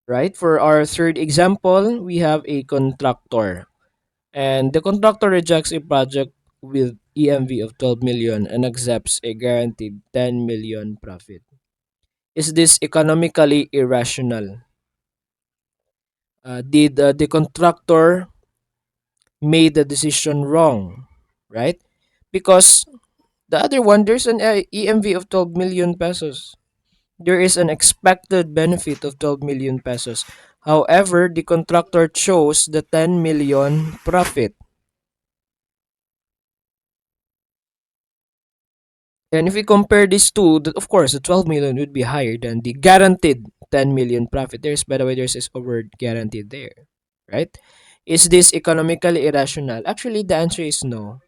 right? For our third example, we have a contractor. And the contractor rejects a project with EMV of 12 million and accepts a guaranteed 10 million profit. Is this economically irrational? Did the contractor made the decision wrong, right? Because the other one, there's an EMV of 12 million pesos. There is an expected benefit of 12 million pesos. However, the contractor chose the 10 million profit. And if we compare these two, of course, the 12 million would be higher than the guaranteed 10 million profit. By the way, there's this word guaranteed there, right? Is this economically irrational? Actually, the answer is no,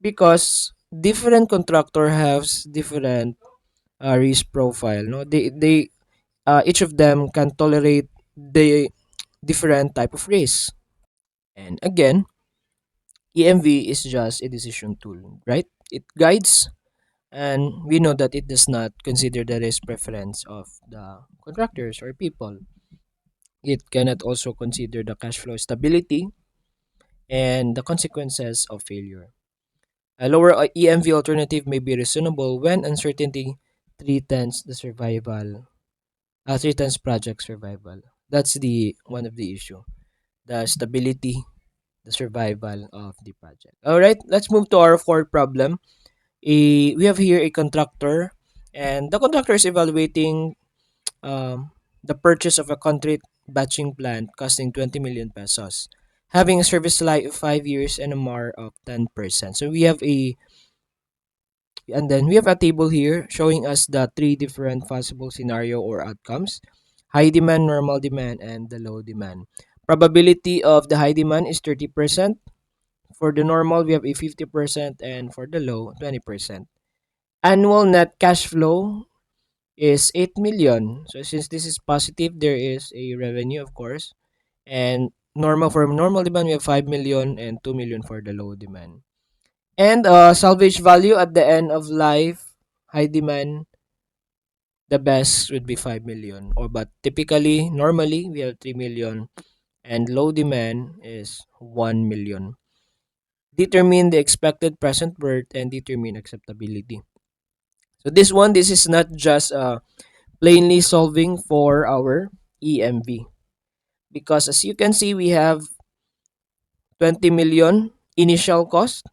because different contractor has different risk profile. No, they each of them can tolerate the different type of risk. And again, EMV is just a decision tool, right? It guides, and we know that it does not consider the risk preference of the contractors or people. It cannot also consider the cash flow stability and the consequences of failure. A lower EMV alternative may be reasonable when uncertainty threatens the survival, threatens project survival. That's the one of the issue, the stability, the survival of the project. All right, let's move to our fourth problem. We have here a contractor, and the contractor is evaluating the purchase of a concrete batching plant costing 20 million pesos, having a service life of 5 years and a MAR of 10%. So we have a table here showing us the three different possible scenario or outcomes: high demand, normal demand, and the low demand. Probability of the high demand is 30%. For the normal, we have a 50%, and for the low, 20%. Annual net cash flow is 8 million. So since this is positive, there is a revenue, of course. And for normal demand, we have 5 million and 2 million for the low demand. And salvage value at the end of life, high demand, the best would be 5 million. But typically, normally, we have 3 million, and low demand is 1 million. Determine the expected present worth and determine acceptability. So this is not just plainly solving for our EMV, because as you can see, we have 20 million initial cost.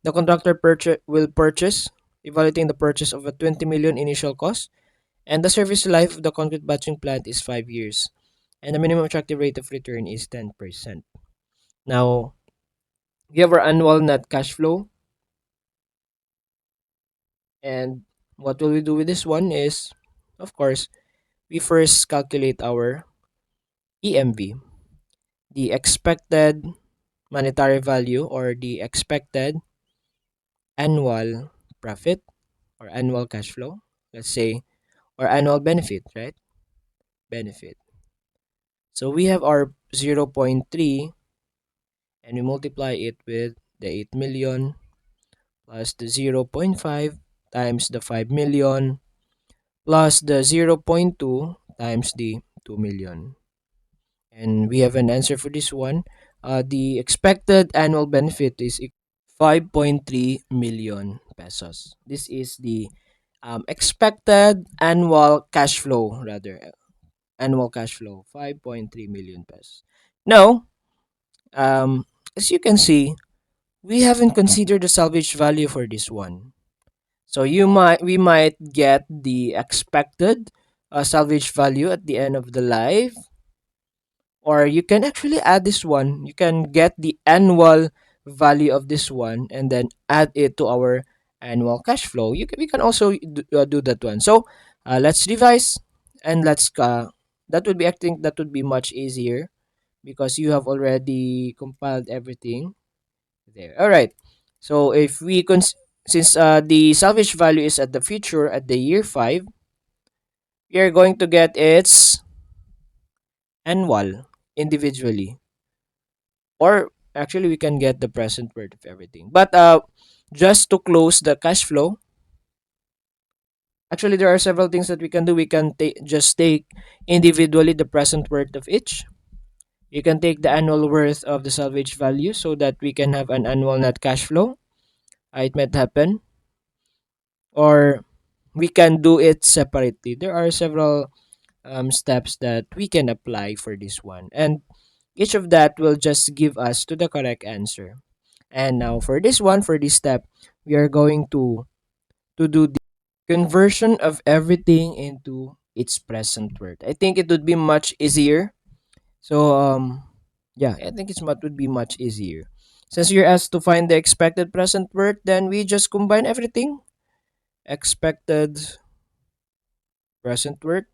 The contractor will purchase, evaluating the purchase of a 20 million initial cost, and the service life of the concrete batching plant is 5 years, and the minimum attractive rate of return is 10%. Now, we have our annual net cash flow, and what will we do with this one is, of course, we first calculate our EMV, the expected monetary value, or the expected annual profit or annual cash flow, let's say, or annual benefit, right? Benefit. So we have our zero point 0.3, and we multiply it with the 8 million plus the zero point 0.5 times the 5 million plus the zero point 0.2 times the 2 million. And we have an answer for this one. The expected annual benefit is 5.3 million pesos. This is the expected annual cash flow, rather. Annual cash flow, 5.3 million pesos. Now, as you can see, we haven't considered the salvage value for this one. So we might get the expected salvage value at the end of the life, or you can actually add this one. You can get the annual value of this one and then add it to our annual cash flow. We can also do that one. So let's revise, and that would be, I think that would be much easier because you have already compiled everything there. All right. So if we since the salvage value is at the future at the year 5, we are going to get its annual individually, or actually we can get the present worth of everything. But just to close the cash flow, Actually, there are several things that we can do. We can just take individually the present worth of each. You can take the annual worth of the salvage value so that we can have an annual net cash flow. It might happen. Or we can do it separately. There are several steps that we can apply for this one. And each of that will just give us to the correct answer. And now for this one, for this step, we are going to do the conversion of everything into its present worth. I think it would be much easier. So yeah, I think it's what would be much easier. Since you're asked to find the expected present worth, then we just combine everything. Expected present worth.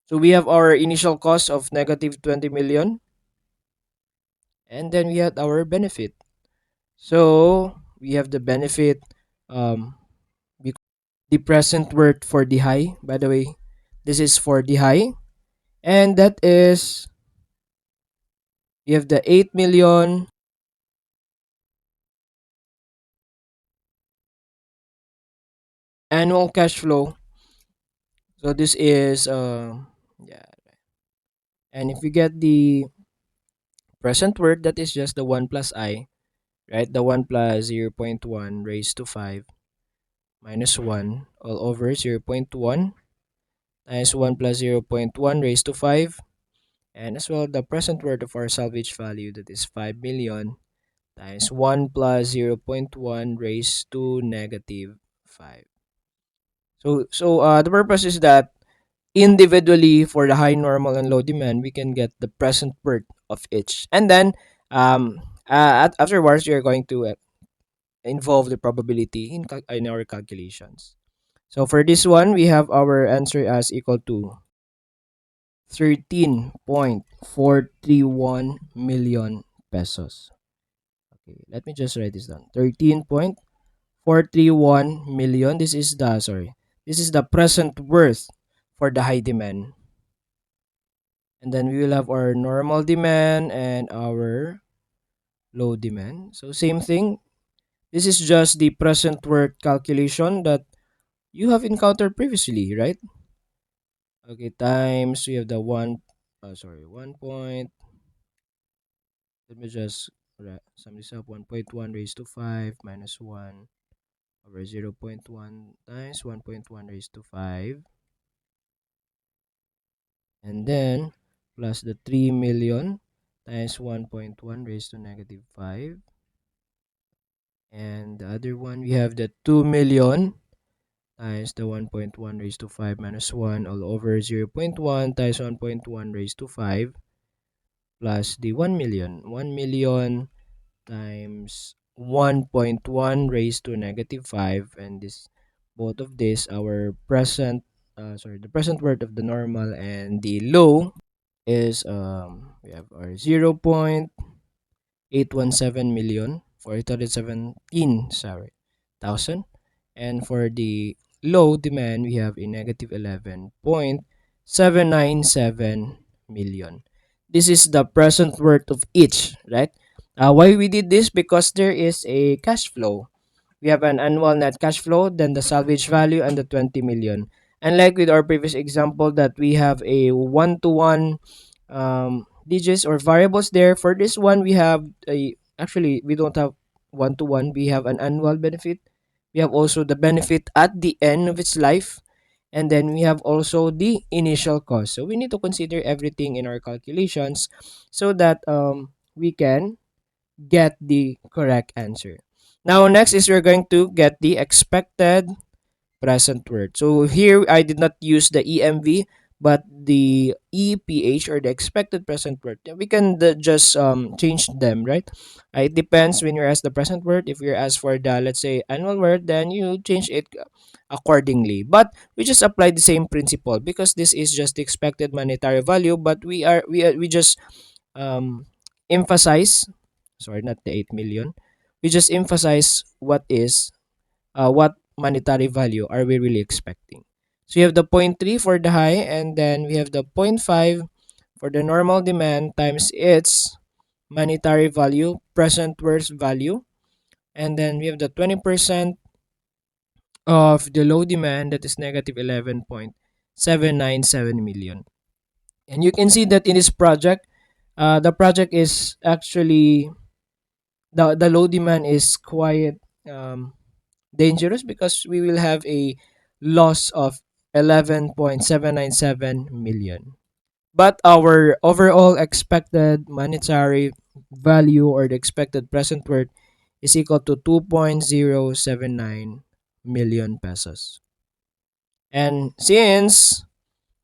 So we have our initial cost of negative 20 million, and then we had our benefit. So we have the benefit, um the present worth for the high. By the way, this is for the high, and that is, you have the 8 million annual cash flow. So this is yeah, and if we get the present worth, that is just the 1 plus I, right? The 1 plus 0.1 raised to 5 minus 1 all over 0.1 times 1 plus 0.1 raised to 5, and as well the present worth of our salvage value, that is 5 million times 1 plus 0.1 raised to negative 5. So the purpose is that individually for the high, normal, and low demand, we can get the present worth of each. And then afterwards, we are going to involve the probability in our calculations. So for this one, we have our answer as equal to 13.431 million pesos. Okay, let me just write this down. 13.431 million. This is the present worth for the high demand. And then we will have our normal demand and our low demand. So same thing. This is just the present worth calculation that you have encountered previously, right? Okay, times we have the sorry, 1 point. Let me just sum this up. 1.1 raised to 5 minus 1 over 0.1 times 1.1 raised to 5. And then plus the 3 million times 1.1 raised to negative 5. And the other one, we have the 2 million times the 1.1 raised to 5 minus 1 all over 0.1 times 1.1 raised to 5 plus the 1 million. 1 million times 1.1 raised to negative 5, and this, both of this, our present the present worth of the normal and the low is we have our 0.817 million for 817, sorry, thousand. And for the low demand, we have a negative 11.797 million. This is the present worth of each, right? Why we did this? Because there is a cash flow. We have an annual net cash flow, then the salvage value, and the 20 million. And like with our previous example, that we have a one-to-one digits or variables there. For this one, we have a, actually we don't have one-to-one. We have an annual benefit. We have also the benefit at the end of its life. And then we have also the initial cost. So we need to consider everything in our calculations so that we can get the correct answer. Now, next is we're going to get the expected present worth. So here I did not use the EMV, but the EPH, or the expected present worth. We can just change them, right? It depends when you're asked the present worth. If you're asked for the, let's say, annual worth, then you change it accordingly. But we just apply the same principle because this is just the expected monetary value. But we just um emphasize, sorry, not the 8 million. We just emphasize what monetary value are we really expecting. So you have the point 0.3 for the high, and then we have the point 0.5 for the normal demand times its monetary value, present worth value. And then we have the 20% of the low demand, that is negative 11.797 million. And you can see that in this project, the project is actually, the low demand is quite um, dangerous because we will have a loss of 11.797 million. But our overall expected monetary value, or the expected present worth, is equal to 2.079 million pesos. And since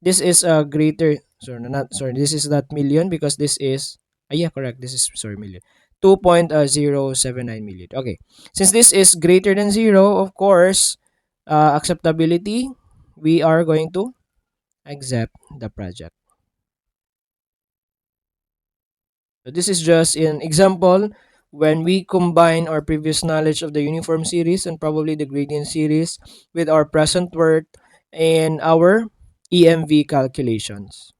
this is a greater, sorry, not sorry, this is not million because this is, yeah, correct, this is, sorry, million, 2.079 million. Okay, since this is greater than zero, of course, acceptability, we are going to accept the project. So this is just an example when we combine our previous knowledge of the uniform series and probably the gradient series with our present worth and our EMV calculations.